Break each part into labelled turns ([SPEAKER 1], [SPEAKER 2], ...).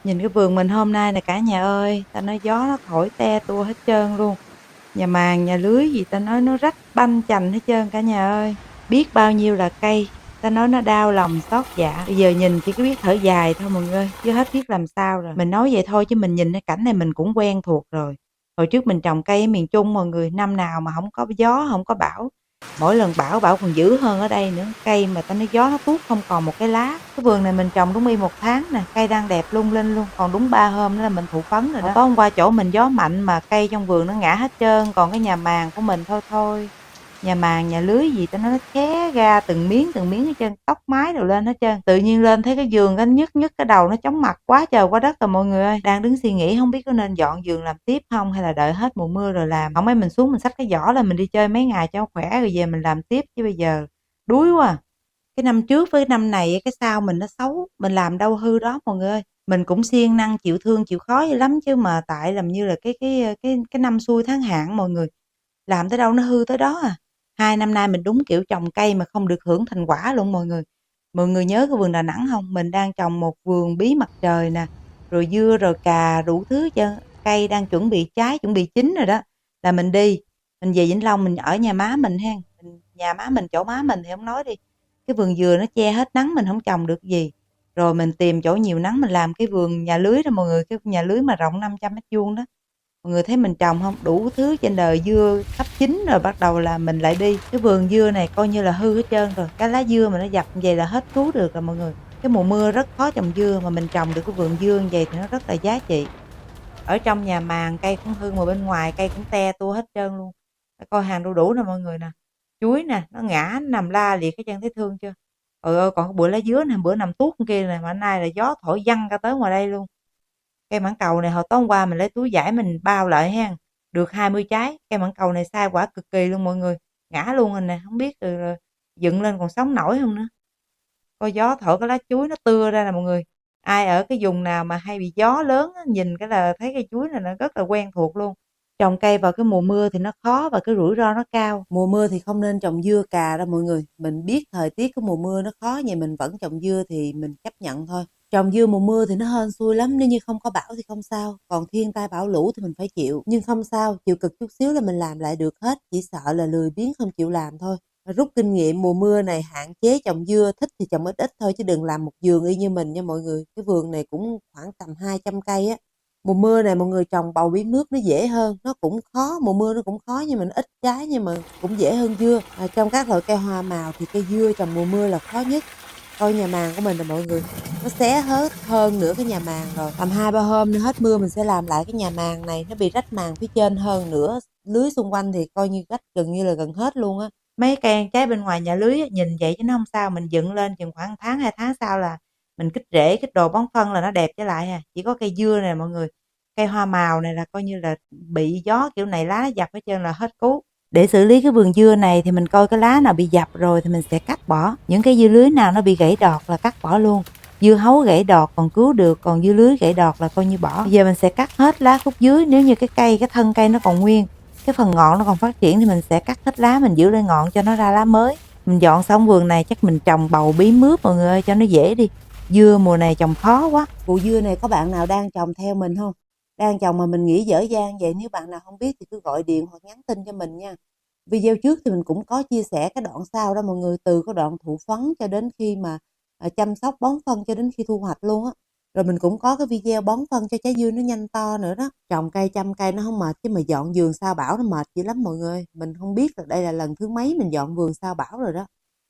[SPEAKER 1] Nhìn cái vườn mình hôm nay nè cả nhà ơi, ta nói gió nó thổi te tua hết trơn luôn. Nhà màng, nhà lưới gì ta nói nó rách banh chành hết trơn cả nhà ơi. Biết bao nhiêu là cây, ta nói nó đau lòng xót dạ. Bây giờ nhìn chỉ có biết thở dài thôi mọi người, chứ hết biết làm sao rồi. Mình nói vậy thôi chứ mình nhìn cái cảnh này mình cũng quen thuộc rồi. Hồi trước mình trồng cây ở miền Trung mọi người, năm nào mà không có gió, không có bão. Mỗi lần bão còn dữ hơn ở đây nữa, cây mà ta nói gió nó tuốt không còn một cái lá. Cái vườn này mình trồng đúng 1 tháng nè, cây đang đẹp lung linh luôn, còn đúng 3 hôm nữa là mình thụ phấn rồi đó. Tối hôm qua chỗ mình gió mạnh mà cây trong vườn nó ngã hết trơn, còn cái nhà màng của mình thôi. Nhà màng, nhà lưới gì ta nói nó xé ra từng miếng hết trơn, tóc mái đều lên hết trơn. Tự nhiên lên thấy cái vườn cái nhức nhức cái đầu nó chóng mặt quá trời quá đất rồi mọi người ơi. Đang đứng suy nghĩ không biết có nên dọn vườn làm tiếp không hay là đợi hết mùa mưa rồi làm. Không mấy mình xuống mình xách cái giỏ là mình đi chơi mấy ngày cho khỏe rồi về mình làm tiếp chứ bây giờ đuối quá à. Cái năm trước với năm này cái sao mình nó xấu, mình làm đâu hư đó mọi người ơi. Mình cũng siêng năng chịu thương chịu khó dữ lắm chứ mà tại làm như là cái năm xui tháng hạn mọi người. Làm tới đâu nó hư tới đó à. 2 năm nay mình đúng kiểu trồng cây mà không được hưởng thành quả luôn mọi người. Mọi người nhớ cái vườn Đà Nẵng không? Mình đang trồng một vườn bí mặt trời nè, rồi dưa rồi cà đủ thứ chứ. Cây đang chuẩn bị trái, chuẩn bị chín rồi đó. Là mình đi, mình về Vĩnh Long mình ở nhà má mình ha. Nhà má mình chỗ má mình thì không nói đi. Cái vườn dừa nó che hết nắng mình không trồng được gì. Rồi mình tìm chỗ nhiều nắng mình làm cái vườn nhà lưới đó mọi người, cái nhà lưới mà rộng 500 mét vuông đó. Mọi người thấy mình trồng không? Đủ thứ trên đời, dưa sắp chín rồi bắt đầu là mình lại đi. Cái vườn dưa này coi như là hư hết trơn rồi. Cái lá dưa mà nó dập như vậy là hết cứu được rồi mọi người. Cái mùa mưa rất khó trồng dưa mà mình trồng được cái vườn dưa như vậy thì nó rất là giá trị. Ở trong nhà màng cây cũng hư mà bên ngoài cây cũng te tua hết trơn luôn. Coi hàng đu đủ nè mọi người nè. Chuối nè, nó ngã nó nằm la liệt cái chân thấy thương chưa? Trời ơi, còn cái bữa lá dứa nè, bữa nằm tuốt kia nè, mà nay là gió thổi văng ra tới ngoài đây luôn. Cây mãng cầu này hồi tối hôm qua mình lấy túi vải mình bao lại ha, được 20 trái. Cây mãng cầu này sai quả cực kỳ luôn mọi người, ngã luôn rồi nè, không biết rồi dựng lên còn sống nổi không nữa. Coi gió thổi cái lá chuối nó tưa ra nè mọi người. Ai ở cái vùng nào mà hay bị gió lớn á, nhìn cái là thấy cây chuối này nó rất là quen thuộc luôn. Trồng cây vào cái mùa mưa thì nó khó và cái rủi ro nó cao. Mùa mưa thì không nên trồng dưa cà đâu mọi người. Mình biết thời tiết cái mùa mưa nó khó nhưng mình vẫn trồng dưa thì mình chấp nhận thôi. Trồng dưa mùa mưa thì nó hên xui lắm, nếu như không có bão thì không sao, còn thiên tai bão lũ thì mình phải chịu. Nhưng không sao, chịu cực chút xíu là mình làm lại được hết, chỉ sợ là lười biếng không chịu làm thôi. Rút kinh nghiệm mùa mưa này hạn chế trồng dưa, thích thì trồng ít ít thôi chứ đừng làm một vườn y như mình nha mọi người. Cái vườn này cũng khoảng tầm 200 cây á. Mùa mưa này mọi người trồng bầu bí mướp nó dễ hơn, nó cũng khó, mùa mưa nó cũng khó nhưng mà nó ít trái nhưng mà cũng dễ hơn dưa. Trong các loại cây hoa màu thì cây dưa trồng mùa mưa là khó nhất. Coi nhà màng của mình là mọi người, nó xé hết hơn nữa cái nhà màng rồi. Tầm 2-3 hôm nữa hết mưa mình sẽ làm lại cái nhà màng này, nó bị rách màng phía trên hơn nữa. Lưới xung quanh thì coi như rách gần như là gần hết luôn á. Mấy cây trái bên ngoài nhà lưới nhìn vậy chứ nó không sao, mình dựng lên chừng khoảng tháng 2 tháng sau là mình kích rễ kích đồ bón phân là nó đẹp trở lại à. Chỉ có cây dưa này mọi người, cây hoa màu này là coi như là bị gió kiểu này lá nó dập hết trơn là hết cứu. Để xử lý cái vườn dưa này thì mình coi cái lá nào bị dập rồi thì mình sẽ cắt bỏ. Những cái dưa lưới nào nó bị gãy đọt là cắt bỏ luôn. Dưa hấu gãy đọt còn cứu được, còn dưa lưới gãy đọt là coi như bỏ. Bây giờ mình sẽ cắt hết lá khúc dưới, nếu như cái thân cây nó còn nguyên, cái phần ngọn nó còn phát triển thì mình sẽ cắt hết lá, mình giữ lên ngọn cho nó ra lá mới. Mình dọn xong vườn này chắc mình trồng bầu bí mướp mọi người ơi cho nó dễ đi. Dưa mùa này trồng khó quá. Vụ dưa này có bạn nào đang trồng theo mình không? Đang trồng mà mình nghĩ dở dang vậy, nếu bạn nào không biết thì cứ gọi điện hoặc nhắn tin cho mình nha. Video trước thì mình cũng có chia sẻ cái đoạn sau đó mọi người, từ cái đoạn thụ phấn cho đến khi mà chăm sóc bón phân cho đến khi thu hoạch luôn á. Rồi mình cũng có cái video bón phân cho trái dưa nó nhanh to nữa đó. Trồng cây chăm cây nó không mệt chứ mà dọn vườn sao bão nó mệt dữ lắm mọi người. Mình không biết là đây là lần thứ mấy mình dọn vườn sao bão rồi đó.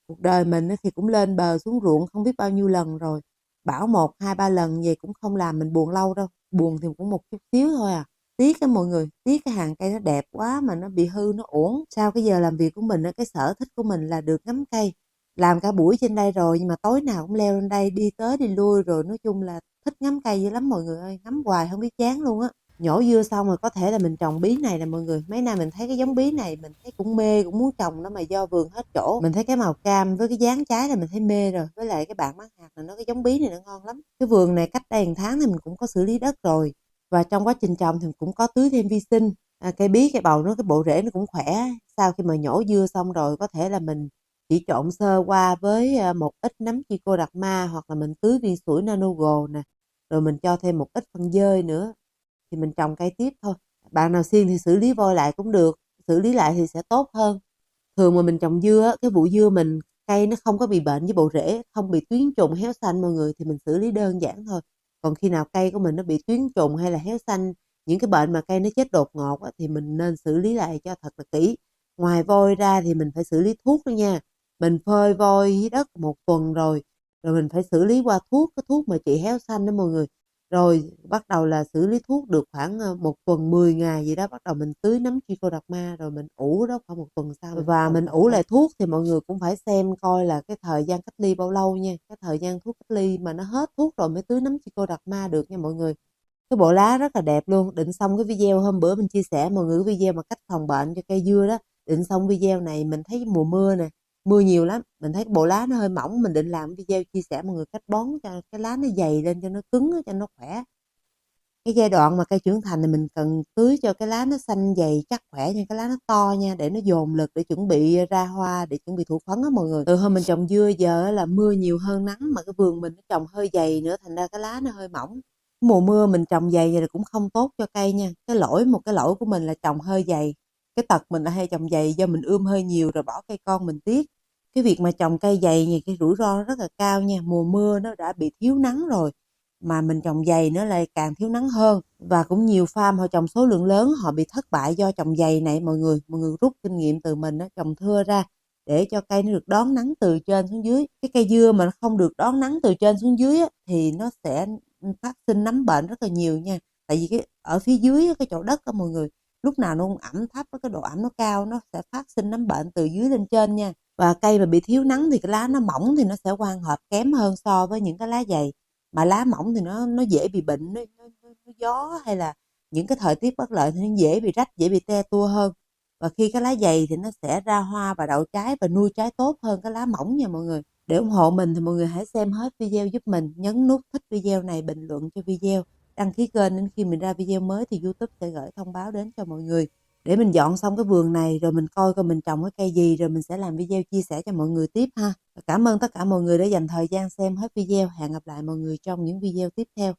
[SPEAKER 1] Cuộc đời mình thì cũng lên bờ xuống ruộng không biết bao nhiêu lần rồi. Bão 1, 2, 3 lần vậy cũng không làm mình buồn lâu đâu. Buồn thì cũng một chút xíu thôi à. Tiếc á mọi người, tiếc cái hàng cây nó đẹp quá mà nó bị hư nó uổng. Sau cái giờ làm việc của mình, cái sở thích của mình là được ngắm cây. Làm cả buổi trên đây rồi nhưng mà tối nào cũng leo lên đây đi tới đi lui, rồi nói chung là thích ngắm cây dữ lắm mọi người ơi, ngắm hoài không biết chán luôn á. Nhổ dưa xong rồi có thể là mình trồng bí này nè mọi người. Mấy nay mình thấy cái giống bí này mình thấy cũng mê, cũng muốn trồng nó mà do vườn hết chỗ. Mình thấy cái màu cam với cái dáng trái là mình thấy mê rồi. Với lại cái bạn bán hạt này nó cái giống bí này nó ngon lắm. Cái vườn này cách đây 1 tháng thì mình cũng có xử lý đất rồi. Và trong quá trình trồng thì mình cũng có tưới thêm vi sinh. Cây bí cây bầu nó cái bộ rễ nó cũng khỏe. Sau khi mà nhổ dưa xong rồi có thể là mình chỉ trộn sơ qua với một ít nấm Chicoderma hoặc là mình tưới viên sủi Nanogo nè.
[SPEAKER 2] rồi mình cho thêm một ít phân dơi nữa thì mình trồng cây tiếp thôi. Bạn nào xiên thì xử lý vôi lại cũng được, xử lý lại thì sẽ tốt hơn. Thường mà mình trồng dưa, cái vụ dưa mình cây nó không có bị bệnh với bộ rễ, không bị tuyến trùng héo xanh mọi người, thì mình xử lý đơn giản thôi. Còn khi nào cây của mình nó bị tuyến trùng hay là héo xanh, những cái bệnh mà cây nó chết đột ngột á, thì mình nên xử lý lại cho thật là kỹ. Ngoài vôi ra thì mình phải xử lý thuốc nữa nha. Mình phơi vôi dưới đất 1 tuần rồi, rồi mình phải xử lý qua thuốc, cái thuốc mà trị héo xanh đó mọi người. Rồi bắt đầu là xử lý thuốc được khoảng 1 tuần 10 ngày gì đó, bắt đầu mình tưới nấm Trichoderma rồi mình ủ đó khoảng 1 tuần sau, và mình ủ lại thuốc thì mọi người cũng phải xem coi là cái thời gian cách ly bao lâu nha, cái thời gian thuốc cách ly mà nó hết thuốc rồi mới tưới nấm Trichoderma được nha mọi người. Cái bộ lá rất là đẹp luôn. Định xong cái video hôm bữa mình chia sẻ mọi người cái video mà cách phòng bệnh cho cây dưa đó. Định xong video này mình thấy mùa mưa nè, mưa nhiều lắm, mình thấy cái bộ lá nó hơi mỏng, mình định làm video chia sẻ mọi người cách bón cho cái lá nó dày lên, cho nó cứng, cho nó khỏe. Cái giai đoạn mà cây trưởng thành thì mình cần tưới cho cái lá nó xanh dày chắc khỏe nha, cái lá nó to nha, để nó dồn lực để chuẩn bị ra hoa, để chuẩn bị thụ phấn á mọi người. Từ hôm mình trồng dưa giờ là mưa nhiều hơn nắng, mà cái vườn mình nó trồng hơi dày nữa, thành ra cái lá nó hơi mỏng. Mùa mưa mình trồng dày vậy là cũng không tốt cho cây nha. Một cái lỗi của mình là trồng hơi dày. Cái tật mình là hay trồng dày do mình ươm hơi nhiều rồi bỏ cây con mình tiếc. Cái việc mà trồng cây dày thì cái rủi ro rất là cao nha. Mùa mưa nó đã bị thiếu nắng rồi, mà mình trồng dày nữa lại càng thiếu nắng hơn. Và cũng nhiều farm họ trồng số lượng lớn họ bị thất bại do trồng dày này mọi người rút kinh nghiệm từ mình đó, trồng thưa ra để cho cây nó được đón nắng từ trên xuống dưới. Cái cây dưa mà nó không được đón nắng từ trên xuống dưới á, thì nó sẽ phát sinh nấm bệnh rất là nhiều nha. Tại vì cái ở phía dưới cái chỗ đất đó mọi người, lúc nào nó cũng ẩm thấp, cái độ ẩm nó cao, nó sẽ phát sinh nấm bệnh từ dưới lên trên nha. Và cây mà bị thiếu nắng thì cái lá nó mỏng thì nó sẽ quang hợp kém hơn so với những cái lá dày. Mà lá mỏng thì nó dễ bị bệnh, nó gió hay là những cái thời tiết bất lợi thì nó dễ bị rách, dễ bị te tua hơn. Và khi cái lá dày thì nó sẽ ra hoa và đậu trái và nuôi trái tốt hơn cái lá mỏng nha mọi người. Để ủng hộ mình thì mọi người hãy xem hết video giúp mình, nhấn nút thích video này, bình luận cho video, đăng ký kênh, đến khi mình ra video mới thì YouTube sẽ gửi thông báo đến cho mọi người. Để mình dọn xong cái vườn này rồi mình coi coi mình trồng cái cây gì, rồi mình sẽ làm video chia sẻ cho mọi người tiếp ha. Cảm ơn tất cả mọi người đã dành thời gian xem hết video. Hẹn gặp lại mọi người trong những video tiếp theo.